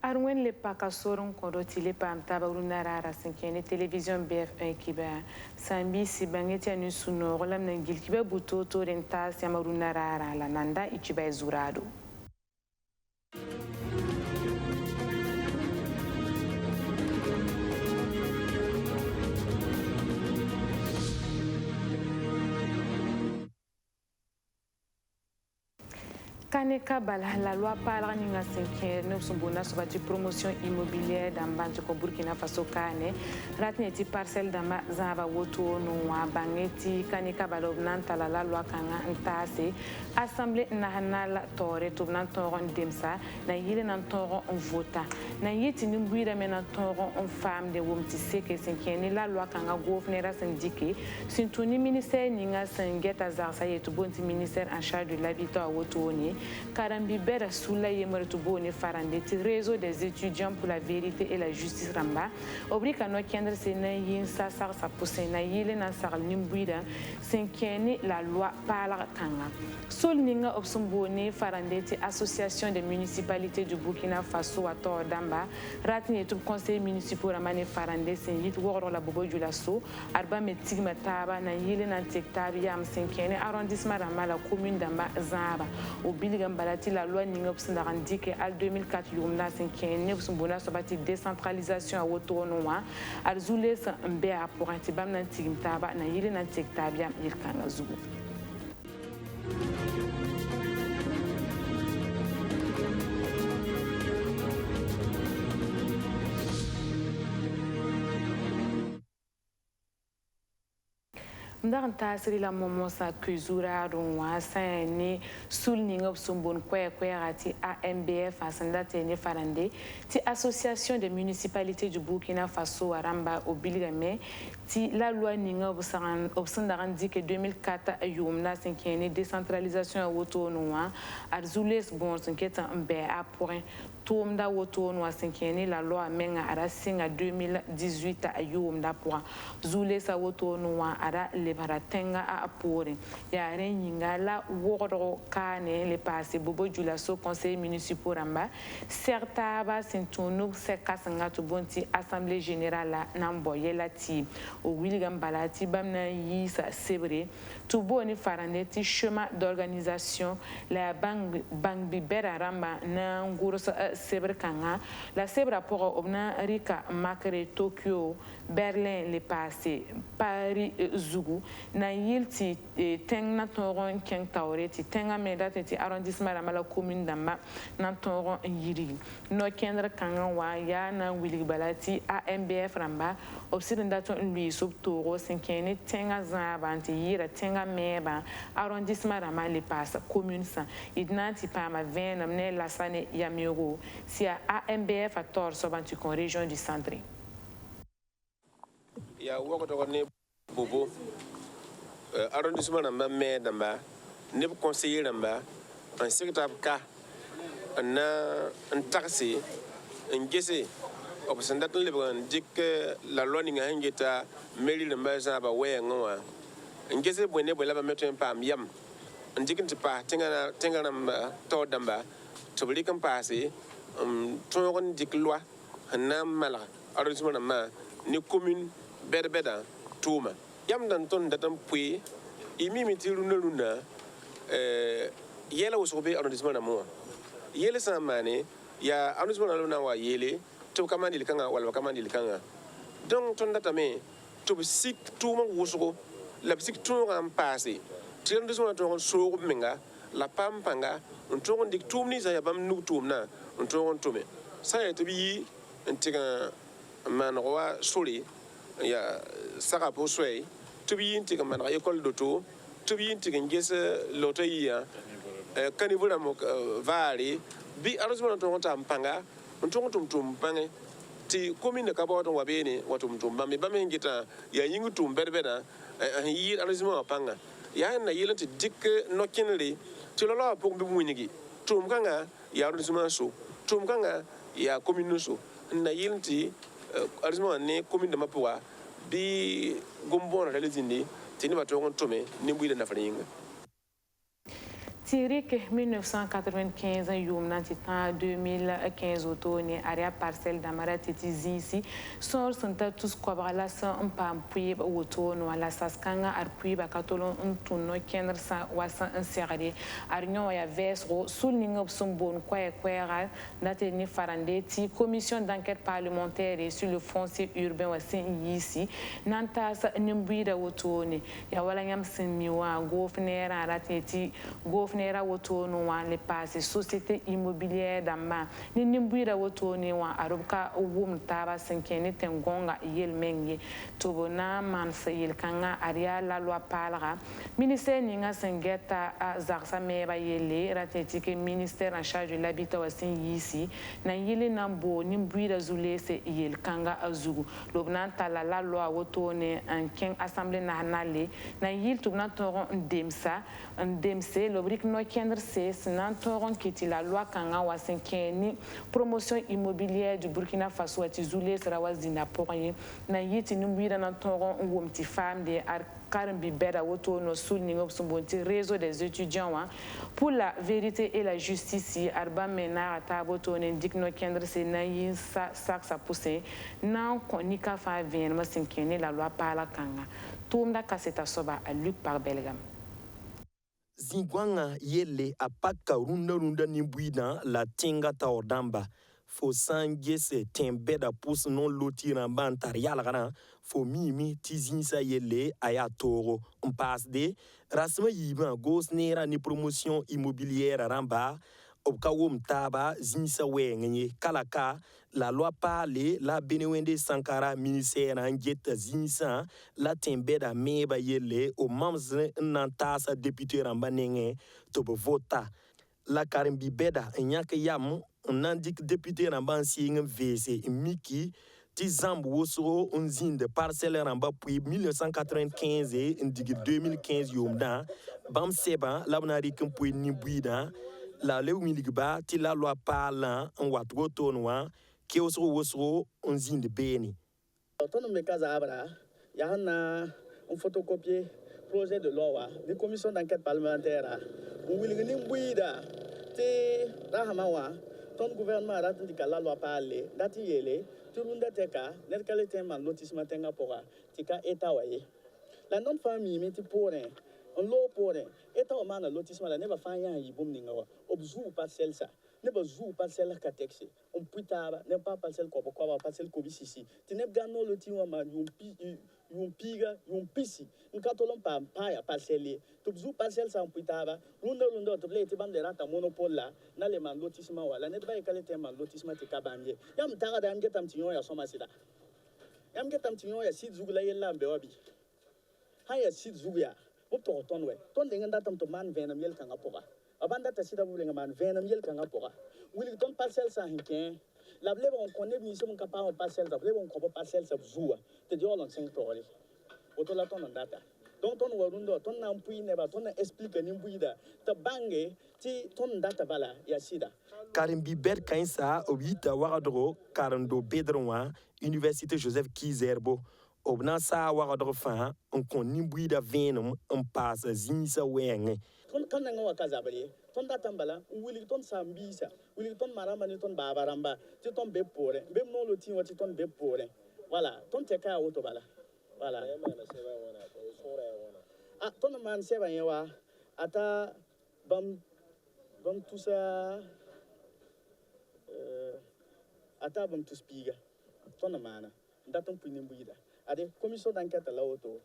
Arwen le pakasoron koroti le pam tabaruna sinkene télévision BF1 kiba sambi sibangeti anu suno rolam nangil kiba butoto renta siamaruna rara la nanda ichiba zurado. Kaneka bala la loi parle ninga cinquième nous sommes sur la promotion immobilière dans Banjoko Burkina Faso kane ratneti parcelle dama zaba woto no wa bangeti kaneka bala obnanta la loi kanga ntase assemblée nationale tore to nan toron demsa na yile nan toron on vota na yiti ni buira mena toron on femme de womti seke cinquième la loi kanga gouverneur syndiqué sintoni ministère ninga sangeta zarsa yetu bonti ministère en charge de l'habitat woto ni Karambi Bera Soula Yemertubo ne farande réseau des étudiants pour la vérité et la justice ramba obrika no kendre sena yin sa poussena yile na sar nimbuida cinquième la loi parle kanga sol ninga obsumbone farande association des municipalités du Burkina Faso à Tor Damba ratni tout conseil municipal ramane farande sen yit woro la bobo julaso arba metigma taba na yile na tektabi yam cinquième arrondissement rama la commune d'Amba Zaba obili Balati la loi Ningop indique à 2004 yumna 5e sumbona sabati décentralisation à wotonoa alzule sa mbea pour antibam na tigmtaba na yile na tektabia yirkanga zugu. Ndar tasiri la momo sa kuzura ronwa sane sul ningop sumbon kwe ati AMBF asandate ne farande ti association des municipalités du Burkina Faso aramba obiligame ti la loi ningop obsandaran dit 2004 yumna 5e décentralisation à woto noa arzules bon s'inquiète mbe a point Tomda woto no 5e la loi menga ara singa 2018 ayumda pour zule sa woto no ara lebaratenga a apore ya renyinga la woro kane le passé bobo jula so conseil municipal ramba certa ba sintunu se kasanga to bonti assemblée générale namboye lati o william balati bamna yisa sebre to boni faraneti chemin d'organisation la bang bibera ramba na nguro sebre kanga la sebre pour obna rika makre Tokyo Berlin le passé Paris Zugu na yilti teng toron ken taureti tenga medate ti arrondissement la commune d'Amba na toron yiri no kendra kanga wa ya na wili balati AMBF ramba obsidenda to lui sub toro 5e tenga zabanti yira tenga meba arrondissement rama le passe commune sa idnati pama 20 namne la sane yamiro si AMBF a tor sobanti con région du centre ya woko to ne bobo arrondissement namba maire namba ne conseiller namba un secrétaire ka na un taxi un gese obsendat le ban dik la loi ninga ngeta mairie namba za ba we ngwa ngese bone bo la ba meto pam yam ndikin ti pa tenga namba to damba to bli kan passé to gon dik loi na mala arrondissement namba ni commune berbeda tuma yam dan ton datam pui imi mitiru naluna yela usobe arrondissement na mo yele samane ya arrondissement na wa yele to kamandi likanga wala kamandi likanga donc ton datame to sik tuma wusugo la sik tuma am passé ti arrondissement to so menga la pampanga on to dik tumni za yabam nu tumna on to tume sa ya to bi ntiga manwa sori ya saka po sway to bi inti kan mana école d'auto to bi inti kan gese lotoya kanibula mo vali bi arrondissement to ta mpanga tum pange ti commune ka ba to wabene watum bambe ngita ya yingu tum berbeda yi arrondissement panga ya na yele ti dik nokinri ti lolo po bi munigi tum kanga ya arrondissement so tum kanga ya commune so na yinti arrondissement ne commune de Mapua bi gombona relizindi tini batongo tome nimbuile na faringa tiré que 1995 yom nan titan 2015 autoné area parcelle d'amara titi zinsi sor santa tous kwabala sa pam puib autono ala saskanga ar puib katolon tunno kenr sa wasa inséré arnyo ya vesro souligning op son bon kwera nate ni farande ti commission d'enquête parlementaire sur le foncier urbain wasin yisi nantas nimbuida autoné ya wala nyam sinmiwa gofnera rateti gofnera autono wan le passé société immobilière d'amba ni nimbuida autoné wan arubka wum taba senkene tengonga yel mengi tobona man sayil kanga aria la loi parlera ministère ninga sengeta zaksa meba yele rateti ke ministère en charge de l'habitat wasin yisi na yele nambo nimbuida zulese yel kanga azugu lobna tala la loi autoné en king assemblée nationale na yil tubna toron ndemse lobrik no kender se nan toron kiti la loi kanga wasin keni promotion immobilière du Burkina Faso ati zulese rawazina poye na yiti nimbuida nan toron womti femme de Karimbi Beda Woto no souligning op son bonti réseau des étudiants pour la vérité et la justice arba mena taboto n'indique no kendre se na yin sa poussé na konika fa vien ma sinkene la loi par la kanga tumda kaseta soba à Luc par Belgam Zingwanga yele apaka runda nimbuida la tinga taordamba fo sangue se tembeda pousse non lotiramba antariala kana fo mimi tizinsa yele aya toro on passe de rasma yiba gosnera ni promotion immobilière ramba obka wom taba zinsa wenye kalaka la loi parle la benewende sankara ministère angeta zinsa la tembeda meba yele o mamzne nantasa député ramba nenge to vota la Karimbi Beda nyaka yam nandik député ramba sing VC Miki ti zambu woso onzin de parcelle ramba puis 1995 indig 2015 yomda bam seba labnari kum puis nibuida la lewmiligba ti la loi parlant en watgo tonwa ke woso onzin de beni autonom de casa abra yana un photocopier projet de loi de commission d'enquête parlementaire on will nibuida te rahamawa ton gouvernement a dit que la loi parle dati yele turunda teka nerkale tema lotissement tenga pora tika eta waye la non famille meti pore on lo pore eta o mana lotissement la neba fa yan yibum ninga wa obzu parcelle sa neba zu parcelle ka texte on puitaba ne pas parcelle ko ba parcelle ko bisisi ti neb gano lotiwa ma yum piga yum pisi nkatolon pa ya parcelle to bzu parcelle sa on puitaba lunda to play ti bam de rata monopole la na le man lotissement wala ne ba ekale tema lotissement ti kabanje yam taga da amge tam tinyo ya soma sida yam ge tam tinyo ya sit zugula yella mbe wabi ha ya sit zuguya op to ton we ton de nganda tam to man venam yel kanga poka abanda ta sida bulenga man venam yel kanga poka wili ton parcelle sa hinken la blebe on connaît mission mon capable parcelle sa blebe on comprend parcelle sa zua te dio lon 5 tori oto la ton data donc ton warundo ton na mpui ne ba ton na explique ni mbuida ta bange ti ton data bala ya sida Karimbi Bed Kainsa obita waradro karando bedronwa Université Joseph Kizerbo obna sa waradro fa on kon nimbuida venum on passe zinsa wenge ton kan nga wakaza bali ton data bala wili ton sambisa wili ton maramba ni ton babaramba ti ton be pore be no lo ti wati ton be pore voilà ton te ka auto bala voilà ah ton man seba yewa ata bam tout ça ata bam tout spiga ton mana daton pini mbuida ade commission d'enquête la auto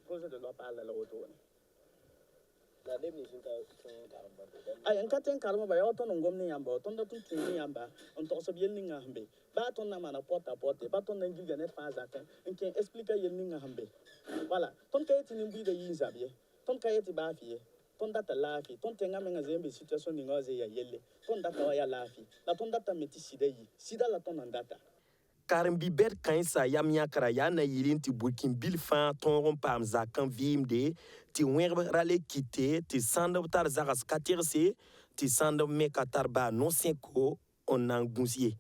projet de loi parle la auto la démission ay en katen karma ba yoto no ngomni yamba ton da tun tuni yamba on to so biel ni ngambe ba ton na mana porte à porte ba ton na ngiga net fa zaten en ken expliquer yel ni ngambe voilà ton kayeti ni mbuida yinzabie ton kayeti ba fie ton data lafi ton tenga menga zembe situation ni ngoze ya yelle ton data wa ya lafi la ton data meti sida la ton data Karimbi Bed Kainsa yamia kraya na yilinti bukin bilfan ton pam zakan vimde ti werbe rale kite ti sando tar zagas katirse ti sando me katarba no senko on nangunsie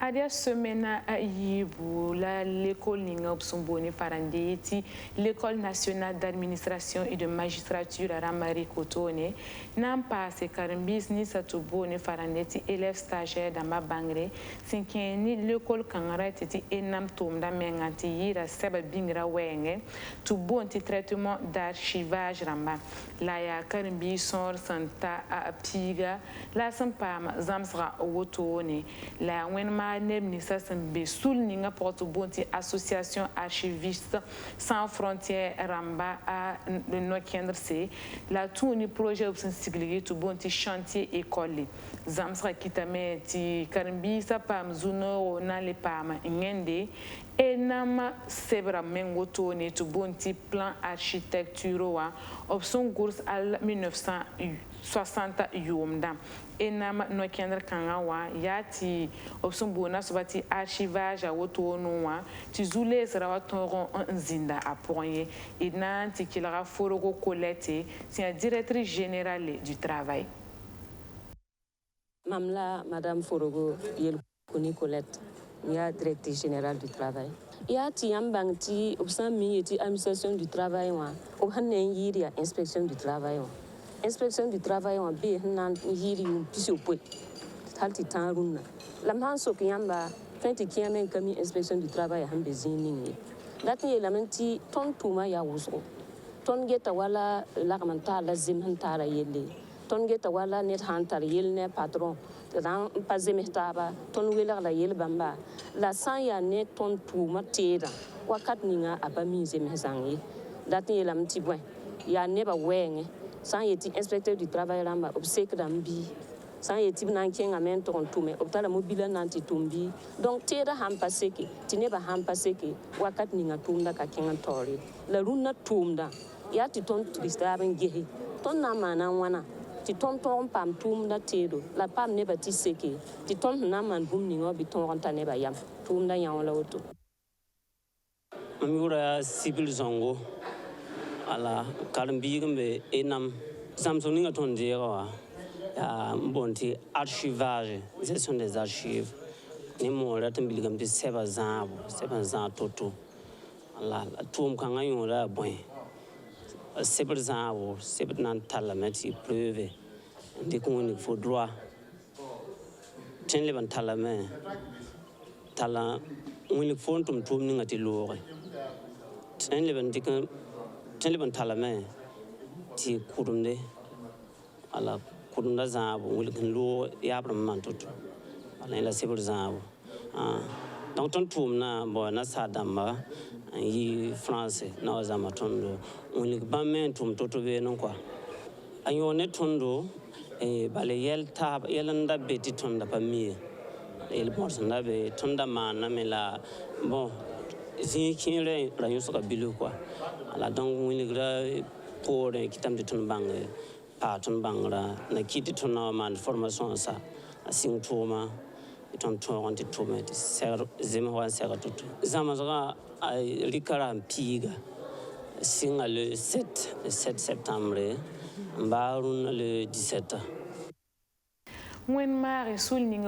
Adia semaine à Yibu, l'école Ningobsumboni Farandeti, l'école nationale d'administration et de magistrature à Ramari Kotone, n'en passe car un business à Tuboni Farandeti, élève stagiaire dans ma bangre, cinquième l'école Kangara titi enam tom da menganti yira seba bingra wenge, Tubonti traitement d'archivage ramba, la ya karimbi sor santa a piga, la sampam zamsra wotone, la wenma Nisa Sembe Soulninga porte bonti association archiviste sans frontières Ramba à le Nokendrse la tourne projet obsensibiliser tout bonti chantier école Zamsra kitame ti Karimbi sa pam zuno na le pam ngende enama sebra mengo tourne tout bonti plan architectural option course al 1960 yomda enama no kendra kangawa yati option bona sobati archivage a woto noa ti zule sera waton nzinda apoye inanti kilara forogo colette c'est directrice générale du travail. Mamla Madame Forogo Yelkoni Colette, ya directrice générale du travail. Ya ti yambang ti option mi ti administration du travail wa obhanen yiri ya inspection du travail wa. Inspection du travail en B nan yiri piso poe halti tan runna lam han so kiyamba fenti kiyamen kami inspection du travail han bezini datni lamenti ton tuma ya wuso ton geta wala lagmanta lazim han tara yelle ton geta wala net han tar yelne patron dan pazemestaba ton wela la yel bamba la san ya net ton tuma tera wakat ninga abami zemezangi datni lamenti bwen ya neba wenge sans yeti inspecteur du travail lamba obsèque d'ambi sans yeti nanken amen ton tume obtala mobile nanti tumbi donc tera ham paseke tineba ham paseke wakat ninga tumda ka kenga tori la runa tumda yati ton trista ben gehi ton na mana wana ti ton pam tumda tedo la pam neba ti seke ti ton na man bum ninga bi ton ranta neba yam tumda yan la auto amura civil zongo ala Karimbi gambe enam Samsung nga ton dira bonti archivage gestion des archives ni mo la tambili gambe seba zabo toto ala tum kanga yora boy seba zabo seba nan talamati preuve ndi ko ni fo droit tenle ban talame tala woni fo tum ni ngati lore tenle ban dikan Teliban Talame, Ti Kurunde, ala Kurunda Zabo, Wilkin Low, Yabram Mantut, Alena Sibur Zabo. Don't Tumna, Boana Sadamba, and ye France, now Zamatondo, only Bamen Tum Toto Venonqua. And you net tondo, a Balayel Tab, Yelanda Betty Tonda Pamir, El Morsandabe, Tonda Man, Namela, Bon. Si kire la yusuka bilu kwa ala donc wini gra pour kitam de ton bang pa ton bangra na kiti ton man formation sa sing toma ton ton ti toma ti ser zema wan ser tout zamaza ay rikara piga singa le 7 septembre mbarun le 17. Mwenmar et souligné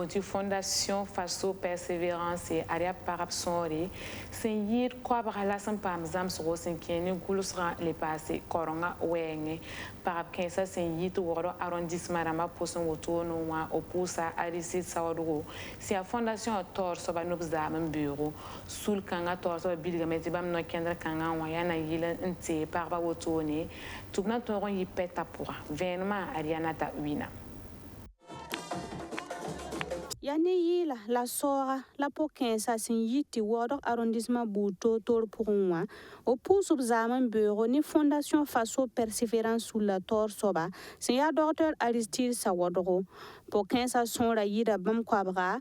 que Fondation Faso Persévérance et Aria Parapsori, c'est hier quoi par la sampam zam sur cinquième goulusra les passés coronga wenge par 15 c'est hier tout arrondissement rama pour son retour noa au poussa Aristide Sawadou c'est la Fondation Tor so ba nobzam bureau sul kanga tor so bilgameti bam no kendra kanga wayana yila nte par ba wotone tout na toron yi peta pour vraiment Ariana ta wina. Yani yila la sora la pokensa sin yiti wado arrondissement Bouto tor pour moi au pousse zaman bureau ni Fondation Faso Persévérance sous la tor soba c'est ya docteur Aristide Sawadro pokensa son la yida bam kwabra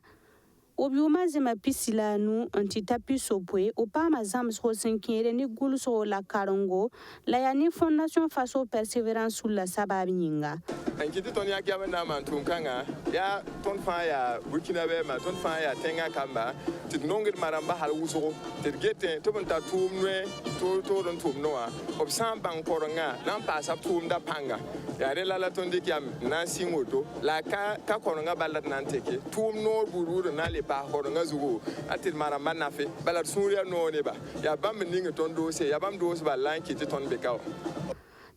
obiuma zema pisila nu antitapi sopwe opama zam so senkere ni gulso la karongo la yani Fondation Faso Persévérance sous la sababi nyinga Enkiti ton ya man tunkanga ya ton fa ya Burkina Faso ma ton fa ya tenga kamba tɩ d nongd marãmba hal wʋsgo tɩ d getẽ tɩ b n tar tʋʋm noɛ toor n tʋʋm noa b sã n bãng korengã na n paasa b tʋʋmda pãnga yaa rẽ la tõnd dɩk yam na n sɩng woto la ka korengã bala d na n teke tʋʋm noor buud-buud na n le paas korengã zugu a tɩ d marãmba nafe bala d sũur yaa noog neba yaa bãmb ning tõnd doose yaa bãmb doos bala n kɩ tɩ tõnd be ka wa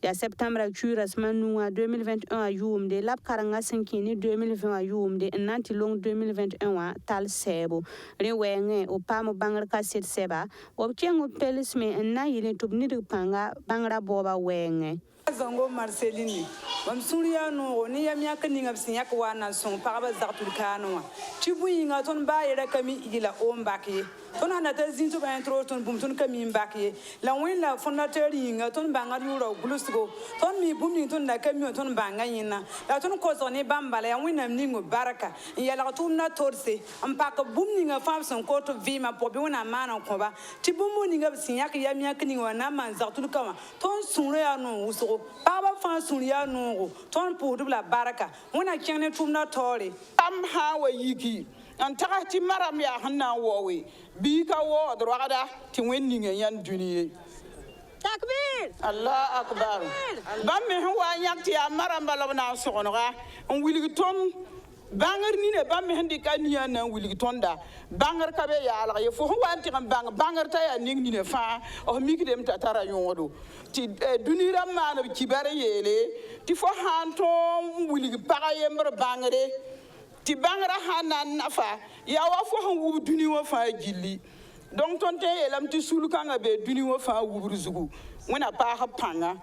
ya septembre cura smanua 2021 a yʋʋmde la b karengã sẽn kẽ ne 2020 a yʋʋmde n na n tɩ long 2021 wã tall sɛɛbo rẽ wɛɛngẽ b paam bãngr kaset sɛba b kẽng b pelsme n na n yɩl tɩ b nidg pãnga bãngrã baooba wɛɛngẽ Zango Marceline, Mam Suria no, Nia Miakaning of Sinyakwan and Song Paba Zartulcanoa. Chibuing ton by Rakami Ila Om Baki. Tona Tazin to Bantroton Bumton Kamin Baki. La Winla Fondatering, a ton banger Euro, Glusco, Ton me Boomington like Camuton Bangayina. La ton cause on a bambale and win a ning of Baraka. Yalatuna Torse, and pack a booming of farms on court of Vima, Pobuna man of Coba. Chibumoning of Sinyaki Yamiakaning or Naman Zartulkama. Ton Suria no, Baba fan Suria no, Ton Pudula Baraka. When I can't to not Tory. How a yiki. And Taki Maramia Hana Wawi. Bika war the Rada to winning a young junior. Allah Akbar. Bammy Hawa Yaktia Marambalana Sonora, and Williton Banger Nina Bammy Handicanian and Willitonda, Banger Cabea, for who want to Banger Taya Ning in a fire or make them Tatara Yodo. Dunira man of Kibare, Tifo Hanton, Willie Parayember Bangere. Ti bangara hanan nafa ya wa fo han wu duni wa fa gilli donc tonte elam ti sulu kanga be duni wa fa wu ruzugu wona pa ha panga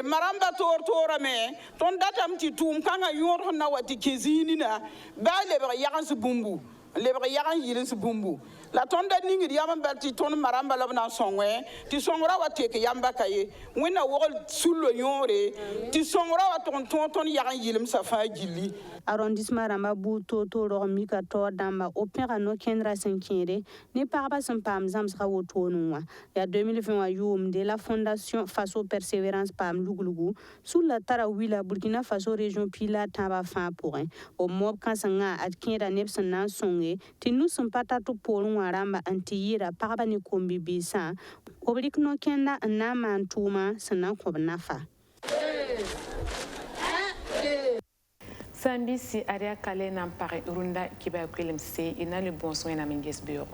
maramba tora me ton datam ti tum kanga yor na wati kezini na ba le ba yagan su bumbu le ba yagan yilin su bumbu la tonda ningi yam berti ton maramba lobna songwe ti songra wa teke yamba kaye wona wol sulo yore ti songra wa ton yagan yilim sa fa gilli arrondissement rãmba buud toor-toorg n mika taoor dãmba b pẽga no-kẽndrã sẽn kẽede ne pagba sẽn paam zãmsga wotoonẽ wã yaa 2020 wã yʋʋmde la fondation faso persévérance paam luglugu sul la tara wila burkina faso région pila tãabã fãa pʋgẽ b mob kãsengã ad kẽeda neb sẽn na n sõnge tɩ nu sẽn pa tar tɩ poorẽ wã rãmba n tɩ yɩɩda pagba ne kom-bi-biisã b rɩk no-kẽndã n na n maan tʋʋmã sẽn na n kõ b nafa Sambisi aria kale nan pare urunda kiba kwelemse ina le bon soin na minges bureau.